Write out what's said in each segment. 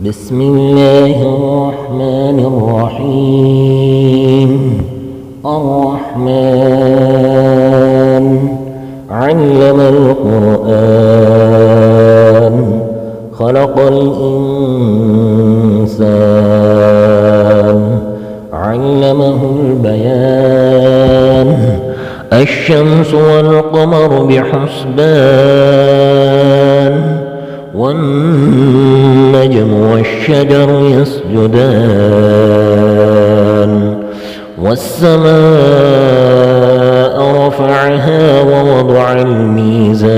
بسم الله الرحمن الرحيم. الرحمن علم القرآن خلق الإنسان علمه البيان الشمس والقمر بحسبان والنجم والشجر يسجدان والسماء رفعها ووضع الميزان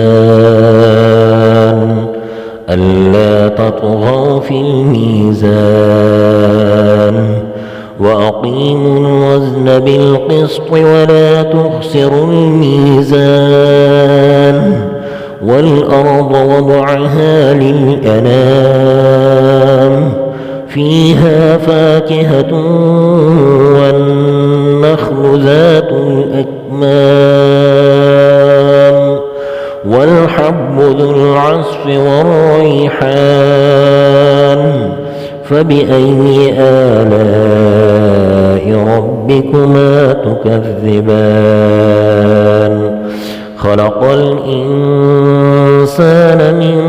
ألا تطغوا في الميزان وأقيموا الوزن بالقسط ولا تخسروا الميزان والأرض وضعها للأنام فيها فاكهة والنخل ذات الأكمام والحب ذو العصف والريحان فبأي آلاء ربكما تكذبان خلق الإنسان من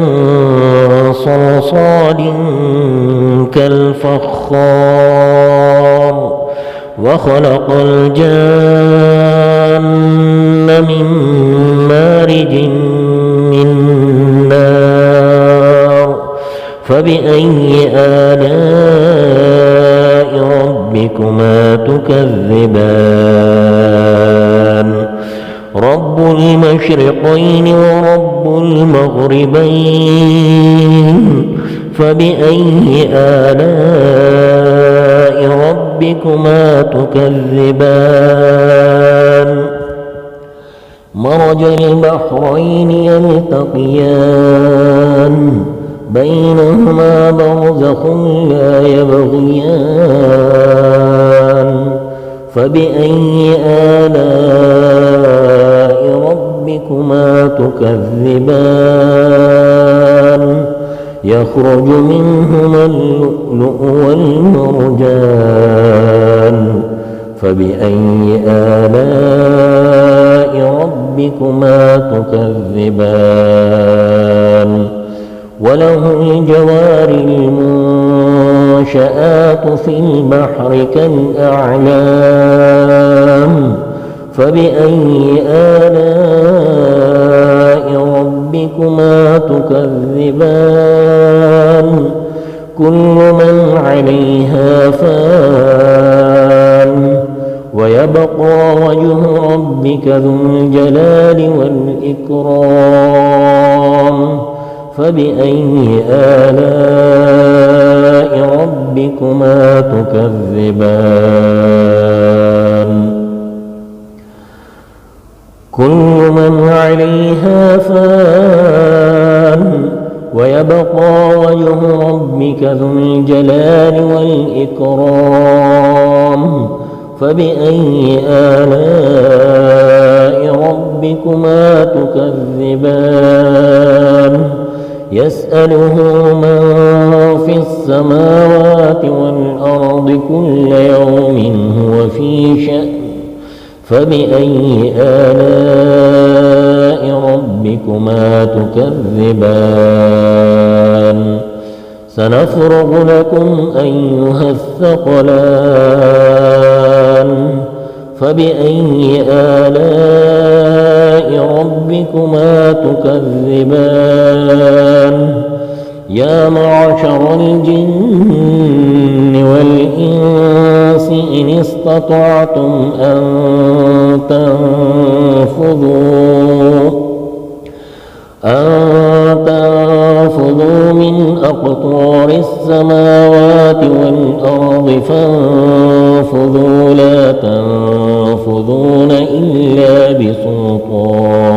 صلصال كالفخار وخلق الجان من مارج من نار فبأي آلاء ربكما تكذبان رب المشرقين ورب المغربين فبأي آلاء ربكما تكذبان مرج البحرين يلتقيان بينهما برزخ لا يبغيان فبأي آلاء ربكما تكذبان يخرج منهما اللؤلؤ والمرجان فبأي آلاء ربكما تكذبان وله الجوار المنشآت في البحر كالأعلام فبأي آلاء ربكما تكذبان كل من عليها فان ويبقى وجه ربك ذو الجلال والإكرام فبأي آلاء ربكما تكذبان كل من عليها فان ويبقى وجه ربك ذو الجلال والإكرام فبأي آلاء ربكما تكذبان يسأله من في السماوات والأرض كل يوم هو في شأن فبأي آلاء ربكما تكذبان سنفرغ لكم أيها الثقلان فبأي آلاء ربكما تكذبان يا معشر الجن والإنس إن استطعتم أن تنفذوا من أقطار السماوات والأرض فانفذوا لا تنفذون إلا بسلطان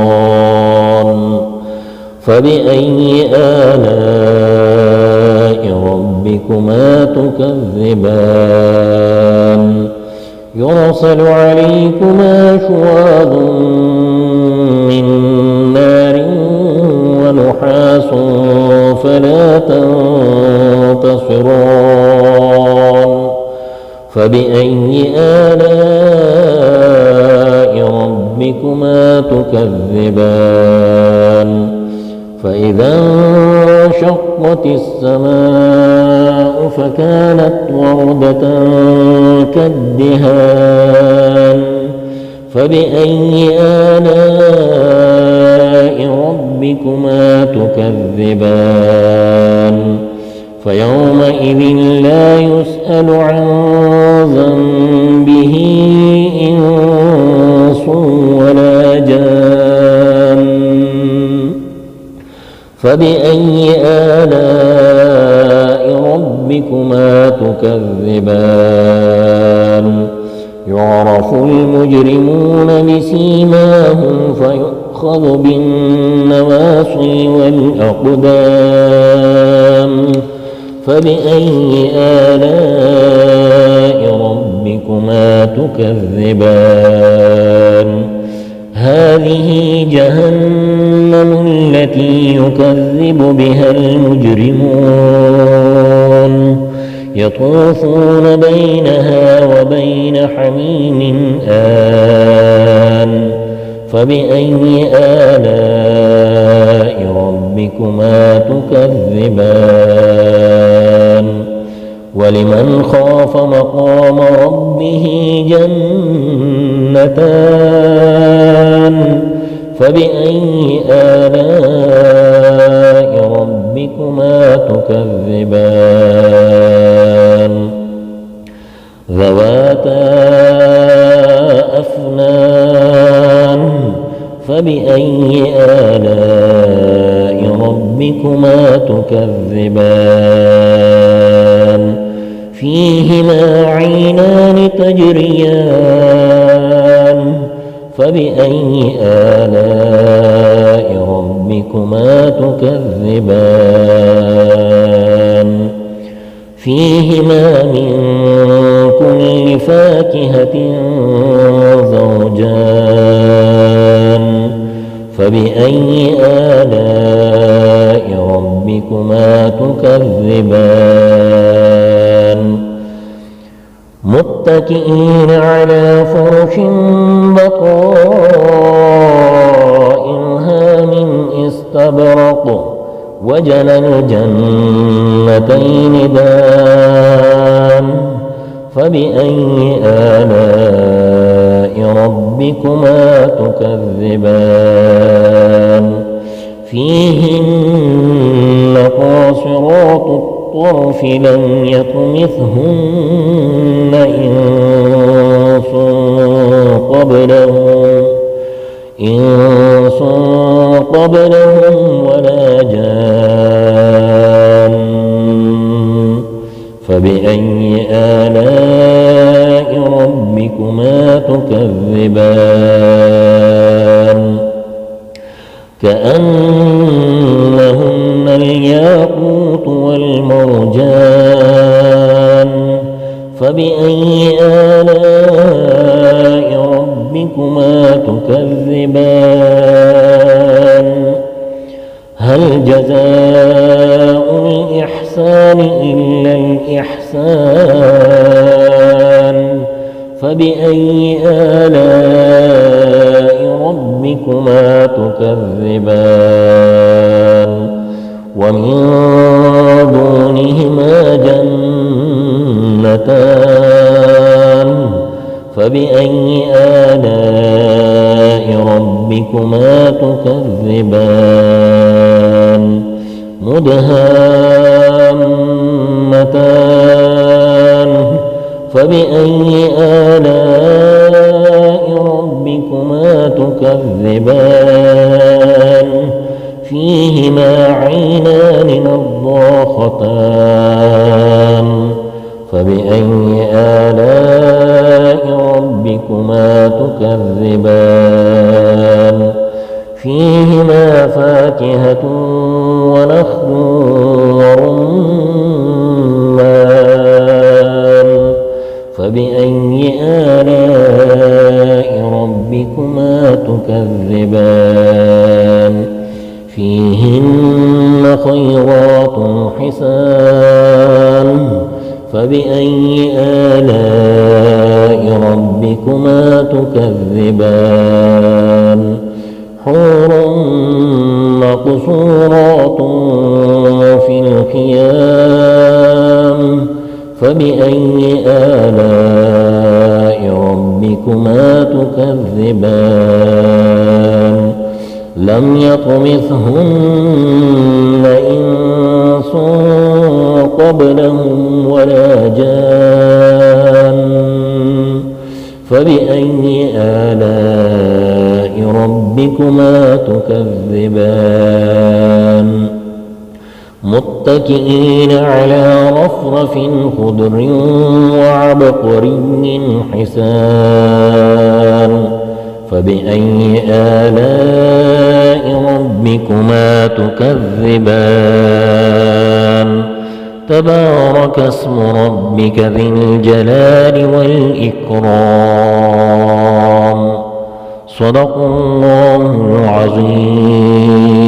فبأي آلاء ربكما تكذبان يرسل عليكما شواظ من نار ونحاس فلا ينتصرون فبأي آلاء ربكما تكذبان فإذا انشقت السماء فكانت وردة كالدهان فبأي آلاء ربكما تكذبان فيومئذ لا يسأل عن ذنبه إنس ولا جان فبأي آلاء ربكما تكذبان يعرف المجرمون بسيماهم فيؤخذ بالنواصي والأقدام فبأي آلاء ربكما تكذبان هذه جهنم التي يكذب بها المجرمون يطوفون بينها وبين حميم آن فبأي آلاء ربكما تكذبان ولمن خاف مقام ربه جنتان فبأي آلاء ربكما تكذبان ذواتا أفنان فبأي آلاء ربكما تكذبان فيهما عينان تجريان فبأي آلاء ربكما تكذبان فيهما من كل فاكهة زوجان فبأي آلاء ربكما تكذبان متكئين على فرش بطائنها من استبرق وجنى الجنتين دان فبأي آلاء ربكما تكذبان فيهن قاصرات الطرف لم يطمثهن إنس قبلهم ولا جان فبأي آلاء ربكما تكذبان كأنهن الياقوت والمرجان فبأي آلاء ربكما تكذبان هل جزاء الإحسان إلا الإحسان فبأي آلاء ربكما تكذبان ومن دونهما جنتان فبأي آلاء ربكما تكذبان مدهامتان فبأي آلاء ربكما تكذبان فيهما عينان نضاختان فبأي آلاء ربكما تكذبان فيهما فاكهة ونخل ورمان فبأي آلاء ربكما تكذبان فيهن خيرات مقصورات حسان فبأي آلاء ربكما تكذبان حور مقصورات في الخيام فبأي آلاء ربكما تكذبان لم يطمثهن إنس قبلهم ولا جان فبأي آلاء ربكما تكذبان متكئين على رفرف خضر وعبقري حسان فبأي آلاء ربكما تكذبان تبارك اسم ربك ذي الجلال والإكرام صدق الله العظيم.